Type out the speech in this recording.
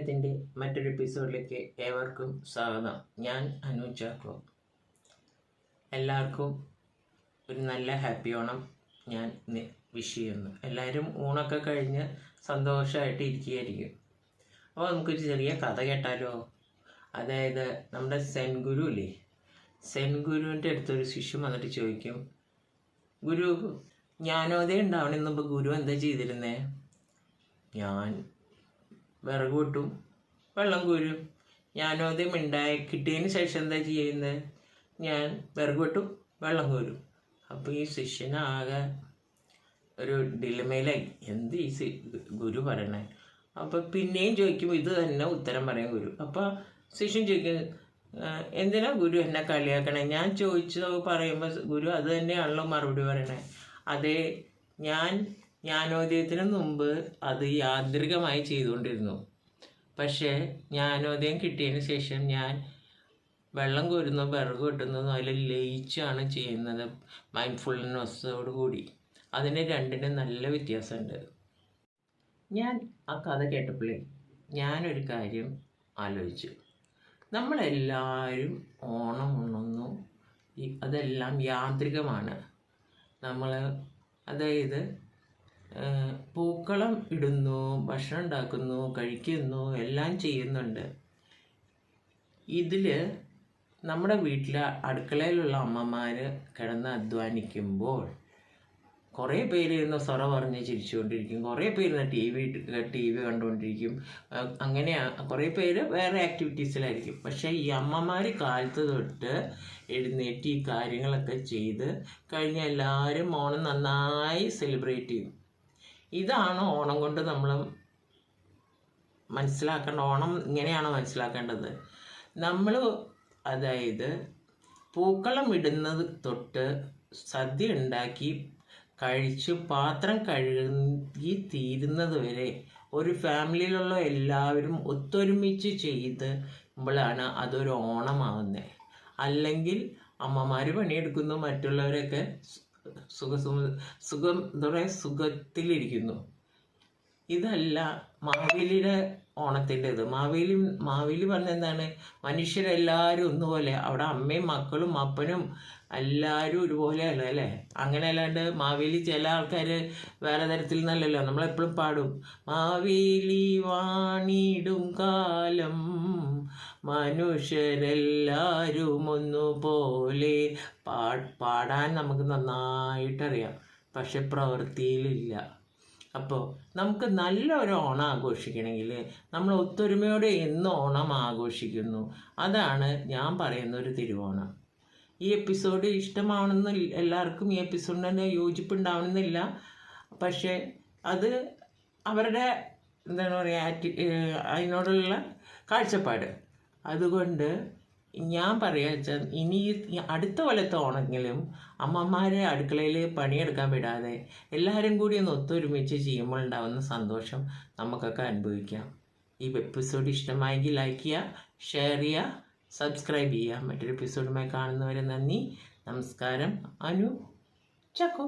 പഠനത്തിൻ്റെ മറ്റൊരു എപ്പിസോഡിലേക്ക് ഏവർക്കും സ്വാഗതം. ഞാൻ അനു ചാക്കോ. എല്ലാവർക്കും ഒരു നല്ല ഹാപ്പി ഓണം ഞാൻ വിഷ് ചെയ്യുന്നു. എല്ലാവരും ഊണൊക്കെ കഴിഞ്ഞ് സന്തോഷമായിട്ട് ഇരിക്കുകയായിരിക്കും. അപ്പോൾ നമുക്കൊരു ചെറിയ കഥ കേട്ടാലോ? അതായത് നമ്മുടെ സെൻ ഗുരു ഇല്ലേ, സെൻ ഗുരുവിൻ്റെ അടുത്തൊരു ശിഷ്യം വന്നിട്ട് ചോദിക്കും, ഗുരു, ജ്ഞാനോദയം ഉണ്ടാവണതിന് മുമ്പ് ഗുരു എന്താ ചെയ്തിരുന്നേ? ഞാൻ വിറക് വെട്ടും, വെള്ളം കോരും. ജ്ഞാനോദയം കിട്ടിയതിന് ശേഷം എന്താ ചെയ്യുന്നത്? ഞാൻ വിറക് വെട്ടും, വെള്ളം കോരും. അപ്പോൾ ഈ ശിഷ്യനാകെ ഒരു ഡിലമയിലായി, എന്ത് ഈ ഗുരു പറയണേ? അപ്പോൾ പിന്നെയും ചോദിക്കുമ്പോൾ ഇത് തന്നെ ഉത്തരം പറയും ഗുരു. അപ്പോൾ ശിഷ്യൻ ചോദിക്കും, എന്തിനാ ഗുരു എന്നെ കളിയാക്കണേ? ഞാൻ ചോദിച്ചത് പറയുമ്പോൾ ഗുരു അത് തന്നെയാണല്ലോ മറുപടി പറയണേ. അതേ, ഞാൻ ജ്ഞാനോദയത്തിന് മുമ്പ് അത് യാന്ത്രികമായി ചെയ്തുകൊണ്ടിരുന്നു. പക്ഷേ ജ്ഞാനോദയം കിട്ടിയതിന് ശേഷം ഞാൻ വെള്ളം കോരുന്നു, വിറക് വെട്ടുന്നതും അതിൽ ലയിച്ചാണ് ചെയ്യുന്നത്, മൈൻഡ്ഫുൾനെസ്സോട് കൂടി. അതിന് രണ്ടിനും നല്ല വ്യത്യാസമുണ്ട്. ഞാൻ ആ കഥ കേട്ടപ്പോഴേ ഞാനൊരു കാര്യം ആലോചിച്ചു. നമ്മളെല്ലാവരും ഓണം ഉണ്ണുന്നു, അതെല്ലാം യാന്ത്രികമാണ്. അതായത് പൂക്കളം ഇടുന്നു, ഭക്ഷണം ഉണ്ടാക്കുന്നു, കഴിക്കുന്നു, എല്ലാം ചെയ്യുന്നുണ്ട്. ഇതിൽ നമ്മുടെ വീട്ടിലെ അടുക്കളയിലുള്ള അമ്മമാർ കിടന്ന് അധ്വാനിക്കുമ്പോൾ കുറേ പേര് ഇരുന്ന് സൊറ പറഞ്ഞ് ചിരിച്ചുകൊണ്ടിരിക്കും, കുറേ പേര് ടി വി കണ്ടുകൊണ്ടിരിക്കും, അങ്ങനെ കുറേ പേര് വേറെ ആക്ടിവിറ്റീസിലായിരിക്കും. പക്ഷേ ഈ അമ്മമാർ കാലത്ത് തൊട്ട് എഴുന്നേറ്റ് ഈ കാര്യങ്ങളൊക്കെ ചെയ്ത് കഴിഞ്ഞാൽ എല്ലാവരും ഓണം നന്നായി സെലിബ്രേറ്റ് ചെയ്യും. ഇതാണ് ഓണം കൊണ്ട് നമ്മൾ മനസ്സിലാക്കേണ്ട. ഓണം ഇങ്ങനെയാണ് മനസ്സിലാക്കേണ്ടത്. അതായത് പൂക്കളം ഇടുന്നത് തൊട്ട് സദ്യ ഉണ്ടാക്കി കഴിച്ച് പാത്രം കഴുകി തീരുന്നത് വരെ ഒരു ഫാമിലിയിലുള്ള എല്ലാവരും ഒത്തൊരുമിച്ച് ചെയ്തുമ്പോഴാണ് അതൊരു ഓണമാകുന്നത്. അല്ലെങ്കിൽ അമ്മമാർ പണിയെടുക്കുന്നു, മറ്റുള്ളവരൊക്കെ സുഖത്തിലിരിക്കുന്നു. ഇതല്ല മാവേലിയുടെ ഓണത്തിൻ്റെത്. മാവേലി പറഞ്ഞ എന്താണ്? മനുഷ്യരെല്ലാവരും ഒന്നുപോലെ. അവിടെ അമ്മയും മക്കളും അപ്പനും എല്ലാവരും ഒരുപോലെ അല്ല അല്ലേ? അങ്ങനെ അല്ലാണ്ട് മാവേലി ചില ആൾക്കാർ വേറെ തരത്തിൽ നിന്നല്ലല്ലോ. നമ്മളെപ്പോഴും പാടും, മാവേലി വാണിടും കാലം മനുഷ്യരെല്ലാവരും ഒന്നുപോലെ. പാടാൻ നമുക്ക് നന്നായിട്ടറിയാം, പക്ഷെ പ്രവൃത്തിയിലില്ല. അപ്പോൾ നമുക്ക് നല്ലൊരു ഓണം ആഘോഷിക്കണമെങ്കിൽ നമ്മൾ ഒത്തൊരുമയോടെ എന്ന് ഓണം ആഘോഷിക്കുന്നു. അതാണ് ഞാൻ പറയുന്ന ഒരു തിരുവോണം. ഈ എപ്പിസോഡ് ഇഷ്ടമാവണമെന്ന് എല്ലാവർക്കും ഈ എപ്പിസോഡിന് തന്നെ യോജിപ്പുണ്ടാവണമെന്നില്ല. പക്ഷേ അത് അവരുടെ എന്താണ് പറയുക, അതിനോടുള്ള കാഴ്ചപ്പാട്. അതുകൊണ്ട് ഞാൻ പറയാച്ചാൽ ഇനി അടുത്ത കൊല്ലത്തെ ഓണമെങ്കിലും അമ്മമാരെ അടുക്കളയിൽ പണിയെടുക്കാൻ വിടാതെ എല്ലാവരും കൂടി ഒന്ന് ഒത്തൊരുമിച്ച് ചെയ്യുമ്പോൾ ഉണ്ടാകുന്ന സന്തോഷം നമുക്കൊക്കെ അനുഭവിക്കാം. ഈ എപ്പിസോഡ് ഇഷ്ടമായെങ്കിൽ ലൈക്ക് ചെയ്യുക, ഷെയർ ചെയ്യുക, സബ്സ്ക്രൈബ് ചെയ്യുക. മറ്റൊരു എപ്പിസോഡുമായി കാണുന്നവരെ നന്ദി, നമസ്കാരം. അനു ചാക്കോ.